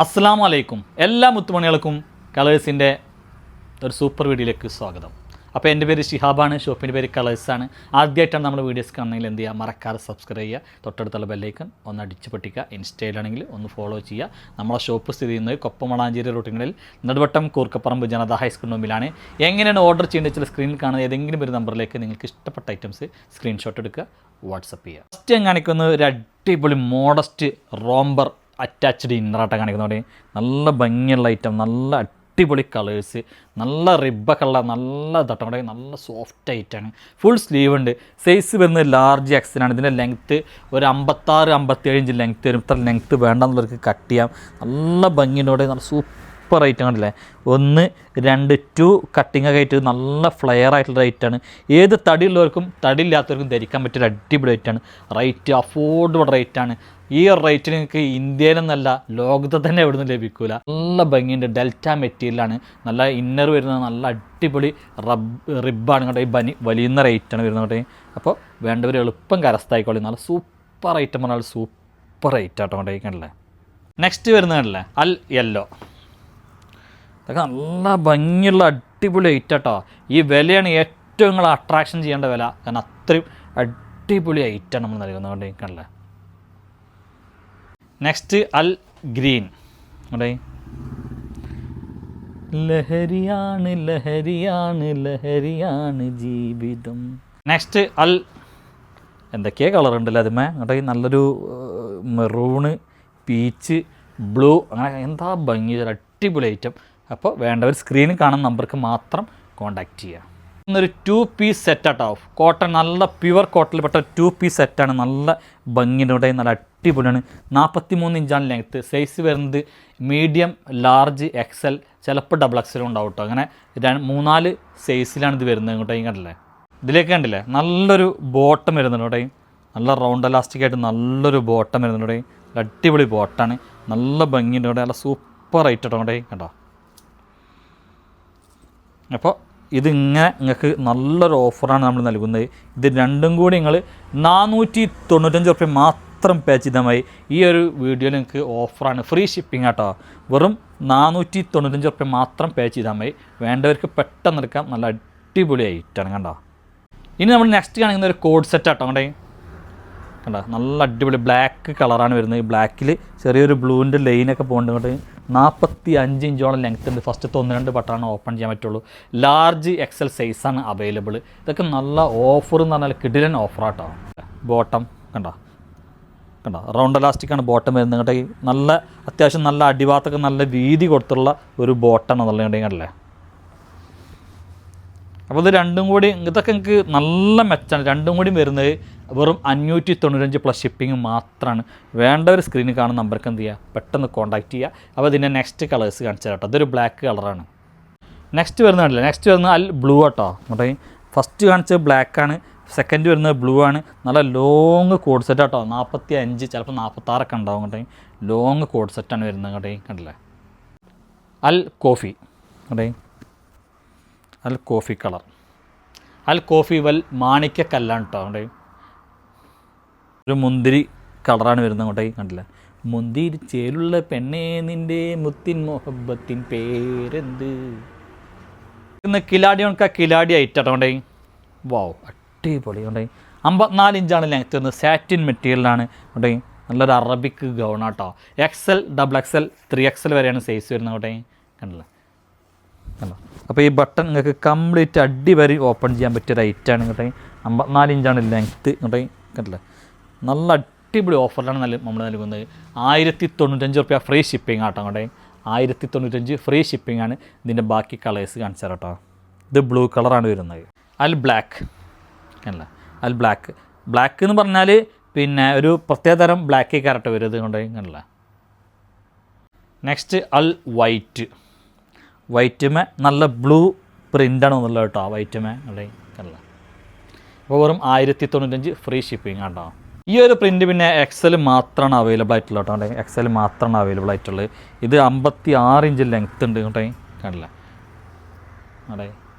അസ്സലാമു അലൈക്കും എല്ലാ മുത്തുമണികൾക്കും കളേഴ്സിൻ്റെ ഒരു സൂപ്പർ വീഡിയോയിലേക്ക് സ്വാഗതം. അപ്പോൾ എൻ്റെ പേര് ഷിഹാബാണ്, ഷോപ്പിൻ്റെ പേര് കളേഴ്സാണ്. ആദ്യമായിട്ടാണ് നമ്മൾ വീഡിയോസ് കാണണമെങ്കിൽ എന്ത് ചെയ്യുക, മറക്കാതെ സബ്സ്ക്രൈബ് ചെയ്യുക, തൊട്ടടുത്തുള്ള ബെല്ലൈക്കൺ ഒന്ന് അടിച്ച് പൊട്ടിക്കുക. ഇൻസ്റ്റയിലാണെങ്കിൽ ഒന്ന് ഫോളോ ചെയ്യുക. നമ്മളെ ഷോപ്പ് സ്ഥിതി ചെയ്യുന്നത് കൊപ്പമളാഞ്ചേരി റൂട്ടിങ്ങളിൽ നെടുവട്ടം കൂർക്കപ്പറമ്പ് ജനത ഹൈസ്കൂൾ മുമ്പിലാണ്. എങ്ങനെയാണ് ഓർഡർ ചെയ്യേണ്ടത് വെച്ചാൽ സ്ക്രീനിൽ കാണുന്ന ഏതെങ്കിലും ഒരു നമ്പറിലേക്ക് നിങ്ങൾക്ക് ഇഷ്ടപ്പെട്ട ഐറ്റംസ് സ്ക്രീൻഷോട്ട് എടുക്കുക, വാട്സപ്പ് ചെയ്യുക. ഫസ്റ്റ് ഞാൻ കാണിക്കുന്നത് ഒരു അടിപൊളി മോഡസ്റ്റ് റോംബർ അറ്റാച്ച്ഡ് ഇന്നറാട്ടം കാണിക്കുന്നതോടെ നല്ല ഭംഗിയുള്ള ഐറ്റം, നല്ല അടിപൊളി കളേഴ്സ്, നല്ല റിബ്ബൊക്കെ ഉള്ള നല്ല തട്ടം കൂടെ നല്ല സോഫ്റ്റ് ആയിട്ടാണ്. ഫുൾ സ്ലീവ് ഉണ്ട്. സൈസ് വരുന്നത് ലാർജ് എക്സിനാണ്. ഇതിൻ്റെ ലെങ്ത്ത് ഒരു 56-57 ഇഞ്ച് ലെങ്ത്ത് വരും. ഇത്ര ലെങ്ത്ത് വേണ്ടെന്നുള്ളവർക്ക് കട്ട് ചെയ്യാം. നല്ല ഭംഗിയോടെ നല്ല സൂപ്പർ ഐറ്റം കണ്ടില്ലേ. 1, 2, 2 കട്ടിങ് ഒക്കെ ആയിട്ട് നല്ല ഫ്ലെയർ ആയിട്ടുള്ള റേറ്റാണ്. ഏത് തടിയുള്ളവർക്കും തടിയില്ലാത്തവർക്കും ധരിക്കാൻ പറ്റിയൊരു അടിപൊളി റേറ്റാണ്. റേറ്റ് അഫോർഡബിൾ റേറ്റാണ്. ഈ റേറ്റിന് നിങ്ങൾക്ക് ഇന്ത്യയിലെന്നല്ല ലോകത്ത് തന്നെ എവിടെ നിന്നും ലഭിക്കില്ല. നല്ല ഭംഗിയുണ്ട്. ഡെൽറ്റ മെറ്റീരിയലാണ്. നല്ല ഇന്നർ വരുന്നത് നല്ല അടിപൊളി റിബാണ് കേട്ടോ. ഈ വലിയുന്ന റേറ്റാണ് വരുന്നത് കേട്ടോ. അപ്പോൾ വേണ്ടവർ എളുപ്പം കരസ്ഥായിക്കോളി. നല്ല സൂപ്പർ ഐറ്റം പറഞ്ഞാൽ സൂപ്പർ റേറ്റ് ആട്ടോ കേട്ടോ. കണ്ടല്ലേ. നെക്സ്റ്റ് വരുന്നത് കണ്ടല്ലേ, അൽ യെല്ലോ. ഇതൊക്കെ നല്ല ഭംഗിയുള്ള അടിപൊളി ഐറ്റം കേട്ടോ. ഈ വിലയാണ് ഏറ്റവും നിങ്ങൾ അട്രാക്ഷൻ ചെയ്യേണ്ട വില. കാരണം അത്രയും അടിപൊളി ഐറ്റമാണ് നമ്മൾ നൽകുന്നത് കണ്ടല്ലേ. നെക്സ്റ്റ് അൽ ഗ്രീൻ. അവിടെ ലഹരിയാണ് ലഹരിയാണ് ലഹരിയാണ് ജീവിതം. നെക്സ്റ്റ് അൽ എന്തൊക്കെയാ കളർ ഉണ്ടല്ലോ അതുമേ. അവിടെ നല്ലൊരു മെറൂണ്, പീച്ച്, ബ്ലൂ, അങ്ങനെ എന്താ ഭംഗി, അടിപൊളി ഐറ്റം. അപ്പോൾ വേണ്ടവർ സ്ക്രീനിൽ കാണുന്ന നമ്പർക്ക് മാത്രം കോൺടാക്റ്റ് ചെയ്യുക. ഇന്നൊരു 2 പീസ് സെറ്റാട്ടോ. കോട്ടൺ, നല്ല പ്യുവർ കോട്ടണിൽപ്പെട്ട 2 പീസ് സെറ്റാണ്. നല്ല ഭംഗിയുടെ നല്ല അടിപൊളിയാണ്. 43 ഇഞ്ചാണ് ലെങ്ത്ത്. സൈസ് വരുന്നത് മീഡിയം, ലാർജ്, എക്സൽ, ചിലപ്പോൾ ഡബിൾ എക്സലും ഉണ്ടാവും കേട്ടോ. അങ്ങനെ 3-4 സൈസിലാണ് ഇത് വരുന്നത് ഇങ്ങോട്ടേ. കണ്ടില്ലേ, ഇതിലേക്ക് കണ്ടില്ലേ നല്ലൊരു ബോട്ടം വരുന്നുണ്ട് കേട്ടോ. നല്ല റൗണ്ട് എലാസ്റ്റിക് ആയിട്ട് നല്ലൊരു ബോട്ടം വരുന്നുണ്ട്. അടിപൊളി ബോട്ടാണ്. നല്ല ഭംഗിയുണ്ട് കേട്ടോ. നല്ല സൂപ്പർ ഐറ്റം കേട്ടോ കേട്ടോ കണ്ടോ. അപ്പോൾ ഇതിങ്ങനെ നിങ്ങൾക്ക് നല്ലൊരു ഓഫറാണ് നമ്മൾ നൽകുന്നത്. ഇത് രണ്ടും കൂടി നിങ്ങൾ 495 റുപ്യ മാത്രം പേ ചെയ്താൽ മതി. ഈ ഒരു വീഡിയോയിൽ നിങ്ങൾക്ക് ഓഫറാണ്, ഫ്രീ ഷിപ്പിംഗ് ആട്ടോ. വെറും 495 റുപ്യ മാത്രം പേ ചെയ്താൽ മതി. വേണ്ടവർക്ക് പെട്ടെന്ന് എടുക്കാം. നല്ല അടിപൊളി ഐറ്റാണ് കണ്ടോ. ഇനി നമ്മൾ നെക്സ്റ്റ് കാണിക്കുന്ന ഒരു കോഡ് സെറ്റ് ആട്ടോ കണ്ടേ. കണ്ടോ, നല്ല അടിപൊളി ബ്ലാക്ക് കളറാണ് വരുന്നത്. ഈ ബ്ലാക്കിൽ ചെറിയൊരു ബ്ലൂവിൻ്റെ ലൈനൊക്കെ പോകുന്നുണ്ട്. 45 ഇഞ്ചോളം ലെങ്ത്ത് ഉണ്ട്. ഫസ്റ്റത്തെ 1-2 ബട്ടണാണ് ഓപ്പൺ ചെയ്യാൻ പറ്റുള്ളൂ. ലാർജ് എക്സൽ സൈസാണ് അവൈലബിൾ. ഇതൊക്കെ നല്ല ഓഫർ എന്ന് പറഞ്ഞാൽ കിടിലൻ ഓഫറാട്ടോ. ബോട്ടം കണ്ടോ കണ്ടോ, റൗണ്ട് എലാസ്റ്റിക്കാണ് ബോട്ടം വരുന്നത് കേട്ടോ. നല്ല അത്യാവശ്യം നല്ല അടിഭാഗത്തൊക്കെ നല്ല വീതി കൊടുത്തുള്ള ഒരു ബോട്ടാണ് എന്നുള്ളത് കണ്ടല്ലേ. അപ്പോൾ ഇത് രണ്ടും കൂടി ഇതൊക്കെ നിങ്ങൾക്ക് നല്ല മെച്ചാണ്. രണ്ടും കൂടി വരുന്നത് വെറും 595 പ്ലസ് ഷിപ്പിംഗ് മാത്രമാണ്. വേണ്ടവർ സ്ക്രീനിൽ കാണുന്ന നമ്പർക്ക് എന്ത് ചെയ്യുക, പെട്ടെന്ന് കോൺടാക്റ്റ് ചെയ്യുക. അപ്പോൾ ഇതിൻ്റെ നെക്സ്റ്റ് കളേഴ്സ് കാണിച്ചു തരാം കേട്ടോ. ഇതൊരു ബ്ലാക്ക് കളറാണ്. നെക്സ്റ്റ് വരുന്നതല്ലേ, നെക്സ്റ്റ് വരുന്നത് അൽ ബ്ലൂ കേട്ടോ. അങ്ങോട്ടേ ഫസ്റ്റ് കാണിച്ചത് ബ്ലാക്കാണ്, സെക്കൻഡ് വരുന്നത് ബ്ലൂ ആണ്. നല്ല ലോങ് കോഡ് സെറ്റ് കേട്ടോ. 45 ചിലപ്പോൾ 46 ഉണ്ടാവും കേട്ടോ. ലോങ് കോഡ് സെറ്റാണ് വരുന്നത് കേട്ടോ. കണ്ടില്ലേ, അൽ കോഫി കേട്ടോ. അൽ കോഫി കളർ, അൽ കോഫി വൽ മാണിക്കക്കല്ലാണ് കേട്ടോ. അവിടെ ഒരു മുന്തിരി കളറാണ് വരുന്നത് അങ്ങോട്ടേ. കണ്ടില്ല, മുന്തിരി ചേലുള്ള പെണ്ണേ നിൻ്റെ മുത്തിൻ മൊഹബത്തിൻ പേരെന്ത്. ഇന്ന് കിലാഡിയോൺക്ക കിലാടി ഐറ്റാട്ടോ കൊണ്ടേ. വാവ്, അടിപൊളി കൊണ്ടേ. 54 ഇഞ്ചാണ് ലെങ്ത്ത് വരുന്നത്. സാറ്റിൻ മെറ്റീരിയലാണ് കൊണ്ടേ. നല്ലൊരു അറബിക്ക് ഗൗണാട്ടോ. എക്സൽ, ഡബിൾ എക്സൽ, 3XL വരെയാണ് സൈസ് വരുന്നത് കൊണ്ടേ. കണ്ടില്ല കണ്ടോ. അപ്പോൾ ഈ ബട്ടൺ നിങ്ങൾക്ക് കംപ്ലീറ്റ് അടിവരി ഓപ്പൺ ചെയ്യാൻ പറ്റിയ ഐറ്റാണ് കേട്ടോ. 54 ഇഞ്ചാണ് ലെങ്ത്ത് കേട്ടോ. കണ്ടില്ലേ, നല്ല അടിപൊളി ഓഫറിലാണ് നമ്മൾ നൽകുന്നത്. 1095 റുപ്യ ഫ്രീ ഷിപ്പിംഗ് ആട്ടോ കേട്ടോ. 1095 ഫ്രീ ഷിപ്പിംഗ് ആണ്. ഇതിൻ്റെ ബാക്കി കളേഴ്സ് കാണിച്ചു തരാം കേട്ടോ. ഇത് ബ്ലൂ കളറാണ് വരുന്നത്. അൽ ബ്ലാക്ക് അല്ല, അൽ ബ്ലാക്ക്. ബ്ലാക്ക് എന്ന് പറഞ്ഞാൽ പിന്നെ ഒരു പ്രത്യേകതരം ബ്ലാക്ക് കറക്റ്റ് വരുന്നത് കൊണ്ട് കണ്ടില്ല. നെക്സ്റ്റ് അൽ വൈറ്റ്. വൈറ്റുമേ നല്ല ബ്ലൂ പ്രിൻ്റാണ് ഒന്നുള്ളത് കേട്ടോ. വൈറ്റുമേ അല്ലേ കല്ല. അപ്പോൾ വെറും 1095 ഫ്രീ ഷിപ്പിംഗ് കേട്ടോ. ഈ ഒരു പ്രിൻ്റ് പിന്നെ എക്സൽ മാത്രമാണ് അവൈലബിൾ ആയിട്ടുള്ളത് കേട്ടോ. എക്സൽ മാത്രമാണ് അവൈലബിൾ ആയിട്ടുള്ളത്. ഇത് 56 ഇഞ്ച് ലെങ്ത്ത് ഉണ്ട് കേട്ടോ. കണ്ടില്ല അതെ,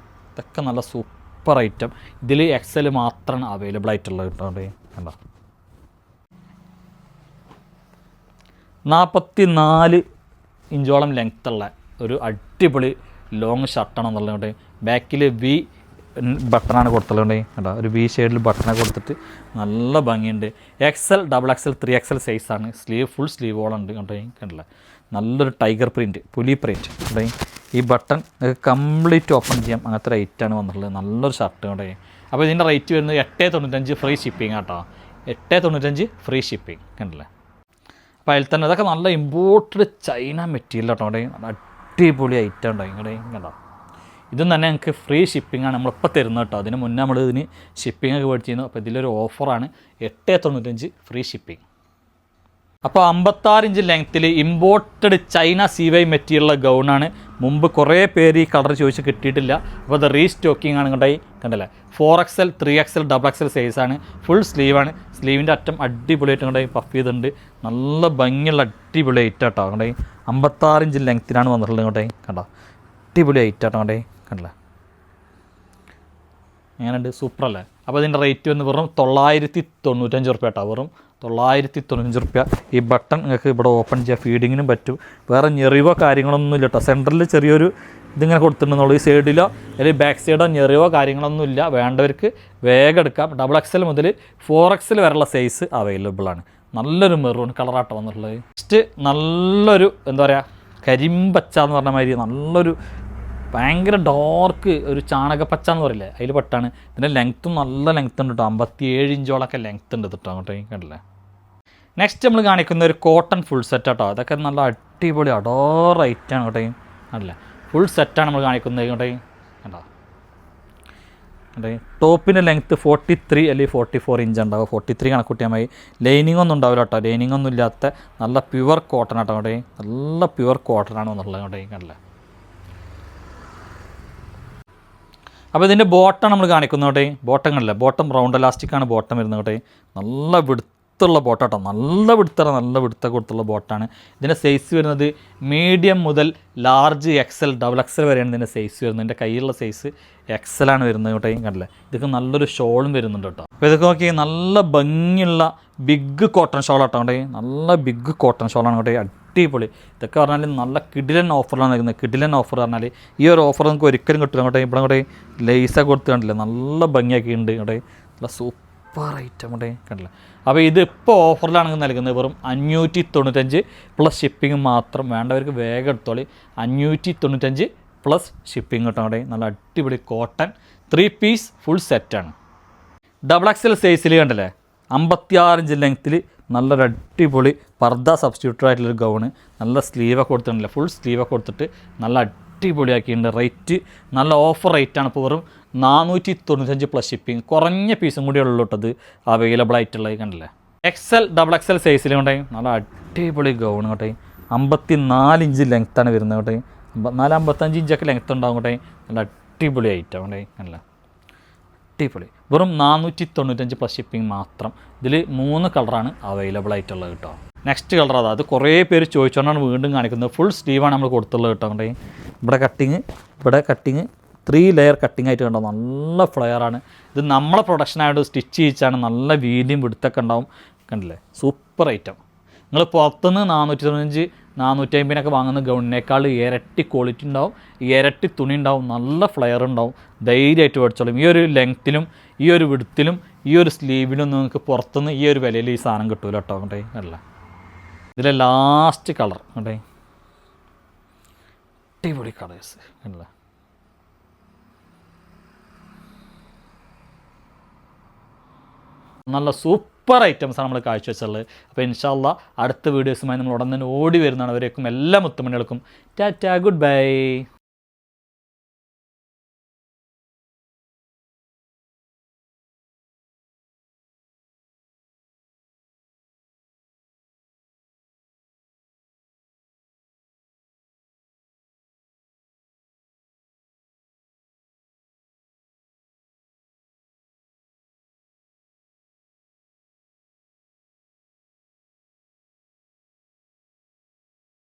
ഇതൊക്കെ നല്ല സൂപ്പർ ഐറ്റം. ഇതിൽ എക്സൽ മാത്രമാണ് അവൈലബിൾ ആയിട്ടുള്ളത് കേട്ടോ. കണ്ടോ, 44 ഇഞ്ചോളം ലെങ്ത്തുള്ള ഒരു അടിപൊളി ലോങ് ഷർട്ടാണെന്നുള്ളത്. ബാക്കിൽ വി ബട്ടണാണ് കൊടുത്തുള്ളത് കേട്ടോ. ഒരു വി ഷേഡിൽ ബട്ടണൊക്കെ കൊടുത്തിട്ട് നല്ല ഭംഗിയുണ്ട്. XL, XXL, 3XL സൈസാണ്. ഫുൾ സ്ലീവോളുണ്ട് കേട്ടോ. കണ്ടില്ല, നല്ലൊരു ടൈഗർ പ്രിൻറ്റ്, പുലി പ്രിൻറ്റ് കേട്ടോ. ഈ ബട്ടൺ കംപ്ലീറ്റ് ഓപ്പൺ ചെയ്യാം, അങ്ങനത്തെ റേറ്റാണ് വന്നിട്ടുള്ളത്. നല്ലൊരു ഷർട്ട് കേട്ടോ. അപ്പോൾ ഇതിൻ്റെ റേറ്റ് വരുന്നത് 895 ഫ്രീ ഷിപ്പിംഗ് കേട്ടോ. 895 ഫ്രീ ഷിപ്പിംഗ് കണ്ടില്ലേ. അപ്പോൾ അതിൽ തന്നെ ഇതൊക്കെ നല്ല ഇമ്പോർട്ടഡ് ചൈന മെറ്റീരിയൽ കേട്ടോ. നല്ല അടിപൊളി ഐറ്റം ഉണ്ടായി കണ്ടോ. ഇതും തന്നെ ഞങ്ങൾക്ക് ഫ്രീ ഷിപ്പിംഗ് ആണ് നമ്മളിപ്പോൾ തരുന്നത് കേട്ടോ. അതിന് മുന്നേ നമ്മൾ ഇതിന് ഷിപ്പിംഗ് ഒക്കെ മേടിച്ചിരുന്നു. അപ്പോൾ ഇതിലൊരു ഓഫറാണ് 895 ഫ്രീ ഷിപ്പിംഗ്. അപ്പോൾ 56 ഇഞ്ച് ലെങ്ത്തിൽ ഇമ്പോർട്ടഡ് ചൈന CY മെറ്റീരിയലുള്ള ഗൗണാണ്. മുമ്പ് കുറേ പേര് ഈ കളർ ചോദിച്ച് കിട്ടിയിട്ടില്ല. അപ്പോൾ അത് റീസ്റ്റോക്കിംഗ് ആണ് കണ്ടായി കണ്ടല്ലേ. 4XL, 3XL, XXL സൈസാണ്. ഫുൾ സ്ലീവാണ്. സ്ലീവിൻ്റെ അറ്റം അടിപൊളിയായിട്ട് കണ്ടായി പഫ് ചെയ്തിട്ടുണ്ട്. നല്ല ഭംഗിയുള്ള അടിപൊളി ഐറ്റം കേട്ടോ കണ്ടായി. 56 ഇഞ്ച് ലെങ്ത്തിനാണ് വന്നിട്ടുള്ളത് കണ്ടായി കണ്ടോ. അടിപൊളി ഐറ്റം കേട്ടോ കണ്ടായി കണ്ടല്ലേ. എങ്ങനെയുണ്ട്, സൂപ്പറല്ലേ. അപ്പോൾ ഇതിൻ്റെ റേറ്റ് വന്ന് വെറും 995 റുപ്യ കേട്ടോ. വെറും 995 റുപ്യ. ഈ ബട്ടൺ നിങ്ങൾക്ക് ഇവിടെ ഓപ്പൺ ചെയ്യാം, ഫീഡിങ്ങിനും പറ്റും. വേറെ ഞെറിവോ കാര്യങ്ങളൊന്നും ഇല്ല കേട്ടോ. സെൻറ്ററിൽ ചെറിയൊരു ഇതിങ്ങനെ കൊടുത്തിട്ടുണ്ടെന്നുള്ളൂ. ഈ സൈഡിലോ അല്ലെങ്കിൽ ബാക്ക് സൈഡോ ഞെറിവോ കാര്യങ്ങളൊന്നും ഇല്ല. വേണ്ടവർക്ക് വേഗം എടുക്കാം. XXL മുതൽ 4XL വരെയുള്ള സൈസ് അവൈലബിൾ ആണ്. നല്ലൊരു മെറൂൺ കളറാട്ടോ വന്നിട്ടുള്ളത്. നെക്സ്റ്റ് നല്ലൊരു എന്താ പറയുക, കരിമ്പച്ച എന്ന് പറഞ്ഞ മാതിരി നല്ലൊരു ഭയങ്കര ഡാർക്ക് ഒരു ചാണകപ്പച്ച എന്ന് പറയില്ലേ, അതിൽ പെട്ടാണ്. ഇതിൻ്റെ ലെങ്ത്തും നല്ല ലെങ്ത്ത് ഉണ്ട് കേട്ടോ. 57 ഇഞ്ചോളൊക്കെ ലെങ്ത്ത് ഉണ്ട് കേട്ടോ അങ്ങോട്ടേ കണ്ടില്ലേ. നെക്സ്റ്റ് നമ്മൾ കാണിക്കുന്ന ഒരു കോട്ടൺ ഫുൾ സെറ്റ് കേട്ടോ. അതൊക്കെ നല്ല അടിപൊളി അഡോർ ഐറ്റാണ് കേട്ടോ കണ്ടില്ലേ. ഫുൾ സെറ്റാണ് നമ്മൾ കാണിക്കുന്നത് ഇങ്ങോട്ടേ കണ്ടോ. ടോപ്പിൻ്റെ ലെങ്ത്ത് 43 അല്ലെങ്കിൽ 44 ഇഞ്ച് ഉണ്ടാവും. 43 കണക്കൂട്ടിയാൽ മതി. ലൈനിങ് ഒന്നും ഉണ്ടാവില്ല കേട്ടോ. ലൈനിങ് ഒന്നും ഇല്ലാത്ത നല്ല പ്യുവർ കോട്ടൺ കേട്ടോ അങ്ങോട്ടേ. നല്ല പ്യുവർ കോട്ടണാണ് വന്നിട്ടുള്ളത് അങ്ങോട്ടേ കണ്ടില്ലേ. അപ്പോൾ ഇതിൻ്റെ ബോട്ടം നമ്മൾ കാണിക്കുന്നോട്ടെ. ബോട്ടം കണ്ടില്ല, ബോട്ടം റൗണ്ട് ഇലാസ്റ്റിക്കാണ് ബോട്ടം വരുന്നത് കേട്ടോ. നല്ല വിടുത്തുള്ള ബോട്ടം കേട്ടോ. നല്ല വിടുത്തൊക്കെ കൊടുത്തുള്ള ബോട്ടാണ്. ഇതിൻ്റെ സൈസ് വരുന്നത് മീഡിയം മുതൽ ലാർജ് XL, XXL വരെയാണ് ഇതിൻ്റെ സൈസ് വരുന്നത്. എൻ്റെ കയ്യിലുള്ള സൈസ് XL ആണ് വരുന്നത് കേട്ടോ കണ്ടില്ലേ. ഇതൊക്കെ നല്ലൊരു ഷോളും വരുന്നുണ്ട് കേട്ടോ. അപ്പോൾ ഇതൊക്കെ നോക്കി നല്ല ഭംഗിയുള്ള ബിഗ് കോട്ടൺ ഷോൾ കേട്ടോ കേട്ടോ. നല്ല ബിഗ് കോട്ടൺ ഷോളാണ് കേട്ടോ. അടിപൊളി. ഇതൊക്കെ പറഞ്ഞാൽ നല്ല കിടിലൻ ഓഫറിലാണ് നിൽക്കുന്നത്. കിടിലൻ ഓഫർ പറഞ്ഞാൽ ഈ ഒരു ഓഫർ നമുക്ക് ഒരിക്കലും കിട്ടില്ല അങ്ങോട്ടേ. ഇവിടെ അങ്ങോട്ടേ ലേസൊക്കെ കൊടുത്ത് കണ്ടില്ലേ, നല്ല ഭംഗിയാക്കിയിട്ടുണ്ട് അങ്ങോട്ടേ. നല്ല സൂപ്പർ ഐറ്റം അങ്ങോട്ടേ കണ്ടില്ല. അപ്പോൾ ഇത് ഇപ്പോൾ ഓഫറിലാണ് നൽകുന്നത്. വെറും 595 പ്ലസ് ഷിപ്പിംഗ് മാത്രം. വേണ്ടവർക്ക് വേഗം എടുത്തോളി. 595 പ്ലസ് ഷിപ്പിംഗ് കേട്ടോ അങ്ങോട്ടേ. നല്ല അടിപൊളി കോട്ടൺ 3 പീസ് ഫുൾ സെറ്റാണ്. XXL സൈസിൽ കണ്ടില്ലേ, 56 ഇഞ്ച് ലെങ്ത്തിൽ നല്ലൊരു അടിപൊളി പർദ്ദ സബ്സ്റ്റിറ്റ്യൂട്ടറായിട്ടുള്ളൊരു ഗൗണ്. നല്ല സ്ലീവൊക്കെ കൊടുത്തിട്ടുണ്ടല്ലേ, ഫുൾ സ്ലീവൊക്കെ കൊടുത്തിട്ട് നല്ല അടിപൊളിയാക്കിയിട്ടുണ്ട്. റേറ്റ് നല്ല ഓഫർ റേറ്റാണ്. ഇപ്പോൾ വെറും 495 പ്ലസ് ഷിപ്പിംഗ്. കുറഞ്ഞ പീസും കൂടി ഉള്ളൂ കേട്ടത് അവൈലബിൾ ആയിട്ടുള്ളത് കണ്ടില്ലേ. XL, XXL സൈസിൽ കൊണ്ടേ നല്ല അടിപൊളി ഗൗൺ കേട്ടെ. 54 ഇഞ്ച് ലെങ്ത്താണ് വരുന്നത് കേട്ടെ. 54-55 ഇഞ്ചൊക്കെ ലെങ്ത്ത് ഉണ്ടാകും കേട്ടെ. നല്ല അടിപൊളി ഐറ്റം കേട്ടെ. നല്ല അടിപൊളി. വെറും 495 പ്ലസ് ഷിപ്പിംഗ് മാത്രം. ഇതിൽ 3 കളറാണ് അവൈലബിൾ ആയിട്ടുള്ളത് കേട്ടോ. നെക്സ്റ്റ് കളർ അത് കുറേ പേര് ചോദിച്ചുകൊണ്ടാണ് വീണ്ടും കാണിക്കുന്നത്. ഫുൾ സ്ലീവാണ് നമ്മൾ കൊടുത്തുള്ളത് കേട്ടോ കേട്ടോ. ഇവിടെ കട്ടിങ് 3 ലെയർ കട്ടിങ് ആയിട്ട് കണ്ടോ. നല്ല ഫ്ലെയറാണ്. ഇത് നമ്മളെ പ്രൊഡക്ഷനായിട്ട് സ്റ്റിച്ച് ചെയ്യിച്ചാണ്. നല്ല വീതിയും വിടുത്തൊക്കെ ഉണ്ടാവും കണ്ടില്ലേ. Super item. നിങ്ങൾ പുറത്തുനിന്ന് 495-450 വാങ്ങുന്ന ഗൗണിനേക്കാൾ ഇരട്ടി ക്വാളിറ്റി ഉണ്ടാവും, ഇരട്ടി തുണി ഉണ്ടാവും, നല്ല ഫ്ലെയർ ഉണ്ടാവും. ധൈര്യമായിട്ട് മേടിച്ചോളും. ഈ ഒരു ലെങ്ത്തിലും ഈ ഒരു വിടുത്തിലും ഈ ഒരു സ്ലീവിലും നിങ്ങൾക്ക് പുറത്തുനിന്ന് ഈ ഒരു വിലയിൽ ഈ സാധനം കിട്ടൂല കേട്ടോ കേട്ടോ. അല്ല ഇതിലെ ലാസ്റ്റ് കളർ കേട്ടോ. അടിപൊളി കളേഴ്സ് അല്ല. നല്ല സൂപ്പർ ഐറ്റംസാണ് നമ്മൾ കാഴ്ചവെച്ചുള്ളത്. അപ്പോൾ ഇൻഷാ അല്ലാഹ് അടുത്ത വീഡിയോസുമായി നമ്മൾ ഉടൻ തന്നെ ഓടി വരുന്നതാണ്. അവരേക്കും എല്ലാ മുത്തുമണികൾക്കും ടാറ്റാ, ഗുഡ് ബൈ.